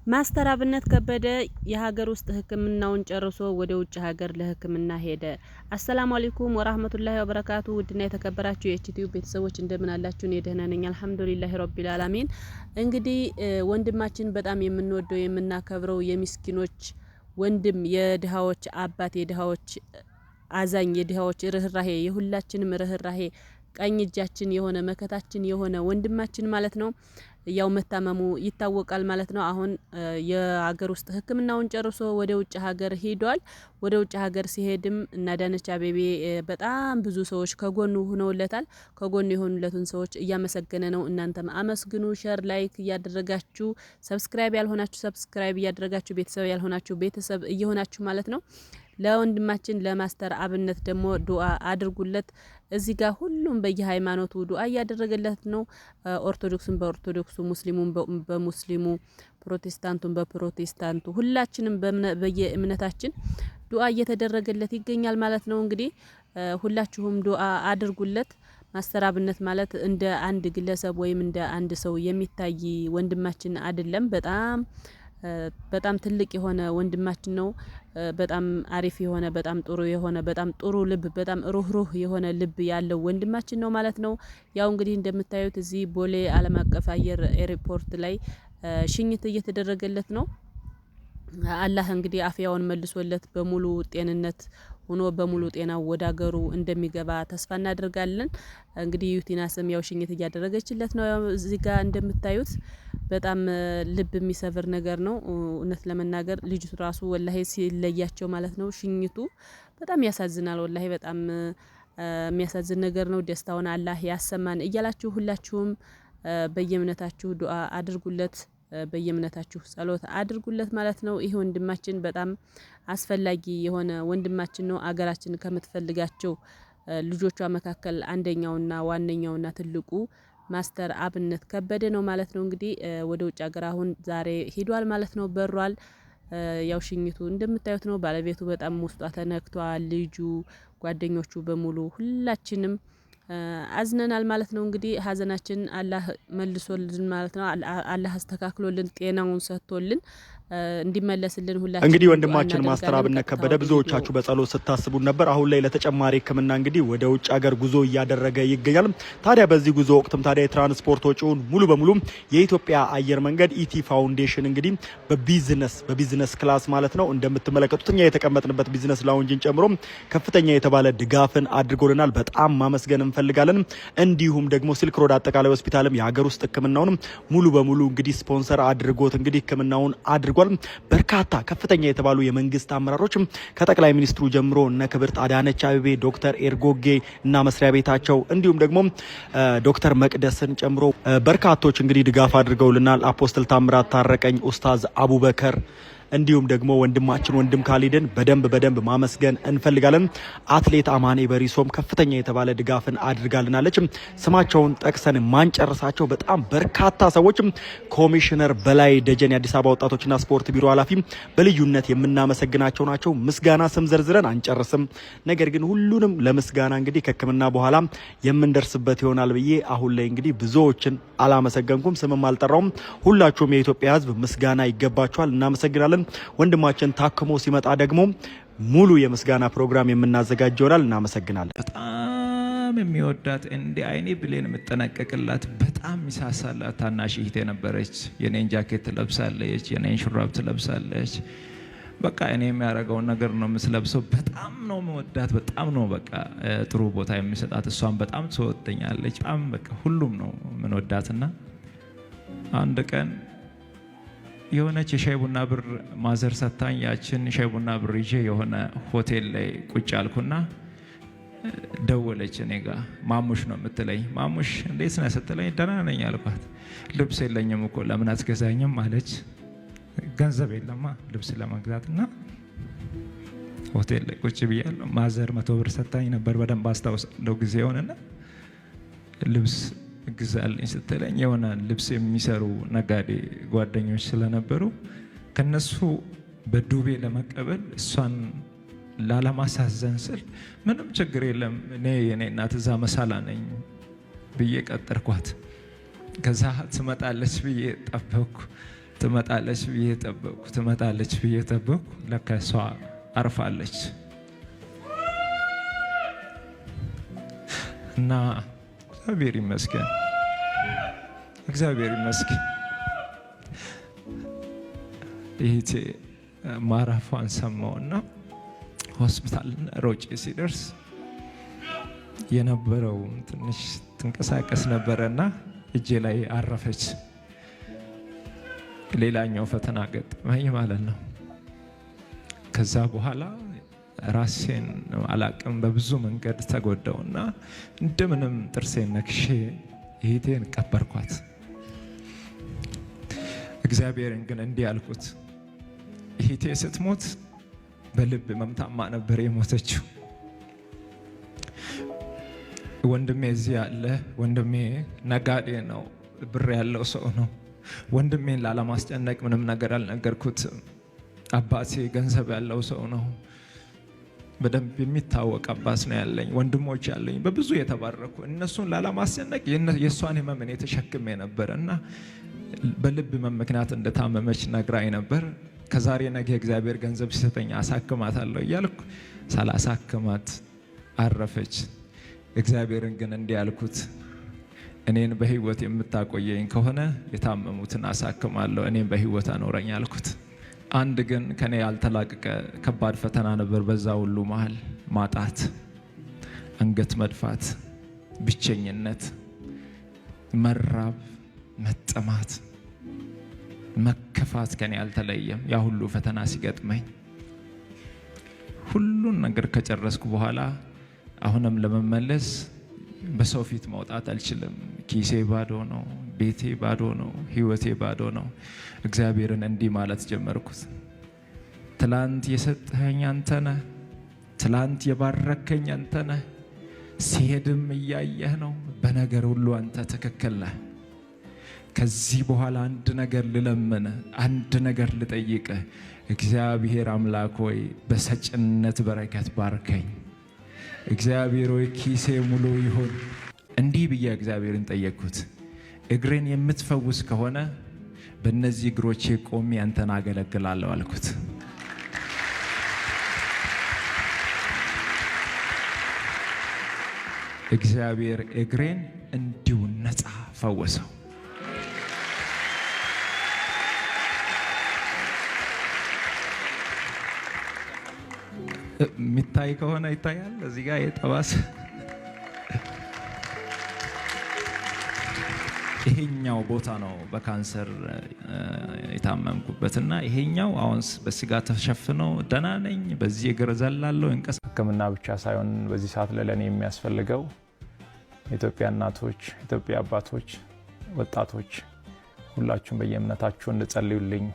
ማስተር አብነት ከበደ የሀገር ውስጥ ህክምናውን ጨርሶ ወደ ውጭ ሀገር ለህክምና ሄደ። አሰላሙ አለይኩም ወራህመቱላሂ ወበረካቱ። ውድና የተከበራችሁ የኤችቲዩ ቤተሰቦች እንደምን አላችሁ? እኔ ደህና ነኝ አልሐምዱሊላሂ ረቢል አላሚን። እንግዲህ ወንድማችን በጣም የምንወደው የምናከብረው የምስኪኖች ወንድም የድሃዎች አባት የድሃዎች አዛኝ የድሃዎች ርህራሄ የሁላችንም ርህራሄ ቀኝ እጃችን የሆነ መከታችን የሆነ ወንድማችን ማለት ነው ያው መታመሙ ይታወቃል ማለት ነው። አሁን የሀገር ውስጥ ህክምናውን ጨርሶ ወደ ውጭ ሀገር ሄዷል። ወደ ውጭ ሀገር ሲሄድም እና አዳነች አቤቤ በጣም ብዙ ሰዎች ከጎኑ ሆነውለታል። ከጎኑ የሆኑለትን ሰዎች እያመሰገነ ነው። እናንተም አመስግኑ፣ ሼር ላይክ እያደረጋችሁ፣ ሰብስክራይብ ያልሆናችሁ ሰብስክራይብ እያደረጋችሁ፣ ቤተሰብ ያልሆናችሁ ቤተሰብ እየሆናችሁ ማለት ነው። ለወንድማችን ለማስተር አብነት ደግሞ ዱአ አድርጉለት። እዚህ ጋር ሁሉም በየሃይማኖቱ ዱአ እያደረገለት ነው። ኦርቶዶክስን በኦርቶዶክሱ፣ ሙስሊሙን በሙስሊሙ፣ ፕሮቴስታንቱን በፕሮቴስታንቱ ሁላችንም በየእምነታችን ዱአ እየተደረገለት ይገኛል ማለት ነው። እንግዲህ ሁላችሁም ዱአ አድርጉለት። ማስተር አብነት ማለት እንደ አንድ ግለሰብ ወይም እንደ አንድ ሰው የሚታይ ወንድማችን አይደለም። በጣም ትልቅ የሆነ ወንድማችን ነው። በጣም አሪፍ የሆነ በጣም ጥሩ የሆነ በጣም ጥሩ ልብ በጣም ሩህሩህ የሆነ ልብ ያለው ወንድማችን ነው ማለት ነው። ያው እንግዲህ እንደምታዩት እዚህ ቦሌ ዓለም አቀፍ አየር ኤርፖርት ላይ ሽኝት እየተደረገለት ነው። አላህ እንግዲህ አፍያውን መልሶለት በሙሉ ጤንነት ሆኖ በሙሉ ጤናው ወደ ሀገሩ እንደሚገባ ተስፋ እናደርጋለን። እንግዲህ ዩቲናስም ያው ሽኝት እያደረገችለት ነው። ያው እዚህ ጋር እንደምታዩት በጣም ልብ የሚሰብር ነገር ነው። እውነት ለመናገር ልጅቱ ራሱ ወላሂ ሲለያቸው ማለት ነው ሽኝቱ በጣም ያሳዝናል። ወላሂ በጣም የሚያሳዝን ነገር ነው። ደስታውን አላህ ያሰማን እያላችሁ ሁላችሁም በየእምነታችሁ ዱአ አድርጉለት፣ በየእምነታችሁ ጸሎት አድርጉለት ማለት ነው። ይህ ወንድማችን በጣም አስፈላጊ የሆነ ወንድማችን ነው። አገራችን ከምትፈልጋቸው ልጆቿ መካከል አንደኛውና ዋነኛውና ትልቁ ማስተር አብነት ከበደ ነው ማለት ነው። እንግዲህ ወደ ውጭ ሀገር አሁን ዛሬ ሄዷል ማለት ነው። በሯል። ያው ሽኝቱ እንደምታዩት ነው። ባለቤቱ በጣም ውስጧ ተነክቷል። ልጁ፣ ጓደኞቹ በሙሉ ሁላችንም አዝነናል ማለት ነው። እንግዲህ ሀዘናችን አላህ መልሶልን ማለት ነው። አላህ አስተካክሎልን ጤናውን ሰጥቶልን እንዲመለስልን ሁላችን እንግዲህ ወንድማችን ማስተር አብነት ከበደ ብዙዎቻችሁ በጸሎት ስታስቡ ነበር። አሁን ላይ ለተጨማሪ ሕክምና እንግዲህ ወደ ውጭ ሀገር ጉዞ እያደረገ ይገኛል። ታዲያ በዚህ ጉዞ ወቅትም ታዲያ የትራንስፖርት ወጪውን ሙሉ በሙሉ የኢትዮጵያ አየር መንገድ ኢቲ ፋውንዴሽን እንግዲህ በቢዝነስ ክላስ ማለት ነው እንደምትመለከቱት እኛ የተቀመጥንበት ቢዝነስ ላውንጅን ጨምሮ ከፍተኛ የተባለ ድጋፍን አድርጎልናል። በጣም ማመስገን እንፈልጋለን። እንዲሁም ደግሞ ሲልክ ሮድ አጠቃላይ ሆስፒታልም የሀገር ውስጥ ሕክምናውን ሙሉ በሙሉ እንግዲህ ስፖንሰር አድርጎት እንግዲህ ሕክምናውን አድርጓል። በርካታ ከፍተኛ የተባሉ የመንግስት አመራሮች ከጠቅላይ ሚኒስትሩ ጀምሮ እነ ክብርት አዳነች አቤቤ፣ ዶክተር ኤርጎጌ እና መስሪያ ቤታቸው እንዲሁም ደግሞ ዶክተር መቅደስን ጨምሮ በርካቶች እንግዲህ ድጋፍ አድርገውልናል። አፖስትል ታምራት ታረቀኝ፣ ኡስታዝ አቡበከር እንዲሁም ደግሞ ወንድም ካሊድን በደንብ ማመስገን እንፈልጋለን። አትሌት አማኔ በሪሶም ከፍተኛ የተባለ ድጋፍን አድርጋልናለች። ስማቸውን ጠቅሰን ማንጨርሳቸው በጣም በርካታ ሰዎች ኮሚሽነር በላይ ደጀን የአዲስ አበባ ወጣቶችና ስፖርት ቢሮ ኃላፊ በልዩነት የምናመሰግናቸው ናቸው። ምስጋና ስም ዘርዝረን አንጨርስም። ነገር ግን ሁሉንም ለምስጋና እንግዲህ ከሕክምና በኋላ የምንደርስበት ይሆናል ብዬ አሁን ላይ እንግዲህ ብዙዎችን አላመሰገንኩም፣ ስምም አልጠራውም። ሁላችሁም የኢትዮጵያ ሕዝብ ምስጋና ይገባችኋል። እናመሰግናለን። ወንድማችን ታክሞ ሲመጣ ደግሞ ሙሉ የምስጋና ፕሮግራም የምናዘጋጅ ይሆናል። እናመሰግናለን። በጣም የሚወዳት እንደ አይኔ ብሌን የምጠነቀቅላት በጣም ሚሳሳላት ታናሽ እህቴ ነበረች። የኔን ጃኬት ትለብሳለች፣ የኔን ሹራብ ትለብሳለች። በቃ እኔ የሚያደርገውን ነገር ነው የምትለብሰው። በጣም ነው መወዳት፣ በጣም ነው በቃ ጥሩ ቦታ የሚሰጣት። እሷን በጣም ትወደኛለች። በጣም በቃ ሁሉም ነው የምንወዳትና አንድ ቀን የሆነች የሻይ ቡና ብር ማዘር ሰታኝ፣ ያችን ሻይ ቡና ብር ይዤ የሆነ ሆቴል ላይ ቁጭ አልኩና ደወለች እኔ ጋር። ማሙሽ ነው የምትለኝ። ማሙሽ እንዴት ነህ ስትለኝ ደህና ነኝ አልኳት። ልብስ የለኝም እኮ ለምን አትገዛኝም አለች። ገንዘብ የለማ ልብስ ለመግዛትና ሆቴል ላይ ቁጭ ብያለሁ። ማዘር 100 ብር ሰታኝ ነበር በደንብ አስታውሳለሁ ጊዜውንና ልብስ ግዛልኝ ስትለኝ የሆነ ልብስ የሚሰሩ ነጋዴ ጓደኞች ስለነበሩ ከነሱ በዱቤ ለመቀበል እሷን ላለማሳዘን ስል ምንም ችግር የለም እኔ የኔ እናት እዛ መሳላ ነኝ ብዬ ቀጠርኳት። ከዛ ትመጣለች ብዬ ጠበቅኩ። ትመጣለች ብዬ ጠበቅኩ፣ ትመጣለች ብዬ ጠበቅኩ። ለካ እሷ አርፋለች እና እግዚአብሔር ይመስገን፣ እግዚአብሔር ይመስገን። ይህቴ ማረፏን ሰማውና ሆስፒታል ሮጬ ሲደርስ የነበረው ትንሽ ትንቀሳቀስ ነበረና እጄ ላይ አረፈች። ሌላኛው ፈተና ገጠመኝ ማለት ነው። ከዛ በኋላ ራሴን አላቅም በብዙ መንገድ ተጎዳውና እንደምንም ጥርሴን ነክሼ እህቴን ቀበርኳት። እግዚአብሔርን ግን እንዲህ አልኩት፣ እህቴ ስትሞት በልብ መምታማ ነበር የሞተችው። ወንድሜ እዚህ ያለ ወንድሜ ነጋዴ ነው፣ ብር ያለው ሰው ነው። ወንድሜን ላለማስጨነቅ ምንም ነገር አልነገርኩትም። አባቴ ገንዘብ ያለው ሰው ነው፣ በደንብ የሚታወቅ አባት ነው ያለኝ። ወንድሞች ያለኝ በብዙ የተባረኩ፣ እነሱን ላለማስጨነቅ የእሷን ህመምን የተሸክሜ ነበር እና በልብ ህመም ምክንያት እንደታመመች ነግራኝ ነበር። ከዛሬ ነገ እግዚአብሔር ገንዘብ ሲሰጠኝ አሳክማታለሁ እያልኩ ሳላሳክማት አረፈች። እግዚአብሔርን ግን እንዲህ ያልኩት፣ እኔን በህይወት የምታቆየኝ ከሆነ የታመሙትን አሳክማለሁ፣ እኔን በህይወት አኖረኝ አልኩት። አንድ ግን ከኔ ያልተላቀቀ ከባድ ፈተና ነበር። በዛ ሁሉ መሃል ማጣት፣ አንገት መድፋት፣ ብቸኝነት፣ መራብ፣ መጠማት፣ መከፋት ከኔ ያልተለየም። ያ ሁሉ ፈተና ሲገጥመኝ ሁሉን ነገር ከጨረስኩ በኋላ አሁንም ለመመለስ በሰው ፊት መውጣት አልችልም። ኪሴ ባዶ ነው፣ ቤቴ ባዶ ነው፣ ህይወቴ ባዶ ነው። እግዚአብሔርን እንዲህ ማለት ጀመርኩት፣ ትላንት የሰጠኸኝ አንተ ነህ፣ ትላንት የባረከኝ አንተ ነህ። ሲሄድም እያየህ ነው፣ በነገር ሁሉ አንተ ትክክል ነህ። ከዚህ በኋላ አንድ ነገር ልለምን፣ አንድ ነገር ልጠይቅህ። እግዚአብሔር አምላክ ሆይ በሰጭነት በረከት ባርከኝ። እግዚአብሔር ሆይ ኪሴ ሙሉ ይሁን። እንዲህ ብዬ እግዚአብሔርን ጠየቅኩት፣ እግሬን የምትፈውስ ከሆነ በእነዚህ እግሮቼ ቆሜ አንተን አገለግላለሁ አልኩት። እግዚአብሔር እግሬን እንዲሁ ነፃ ፈወሰው። የሚታይ ከሆነ ይታያል። እዚህ ጋር የጠባስ ይሄኛው ቦታ ነው በካንሰር የታመምኩበትና ይሄኛው አሁን በስጋ ተሸፍነው ደህና ነኝ። በዚህ እግር ዘላለሁ እንቀስ ሕክምና ብቻ ሳይሆን በዚህ ሰዓት ለኔ የሚያስፈልገው ኢትዮጵያ እናቶች፣ ኢትዮጵያ አባቶች፣ ወጣቶች ሁላችሁም በየእምነታችሁ እንድጸልዩልኝ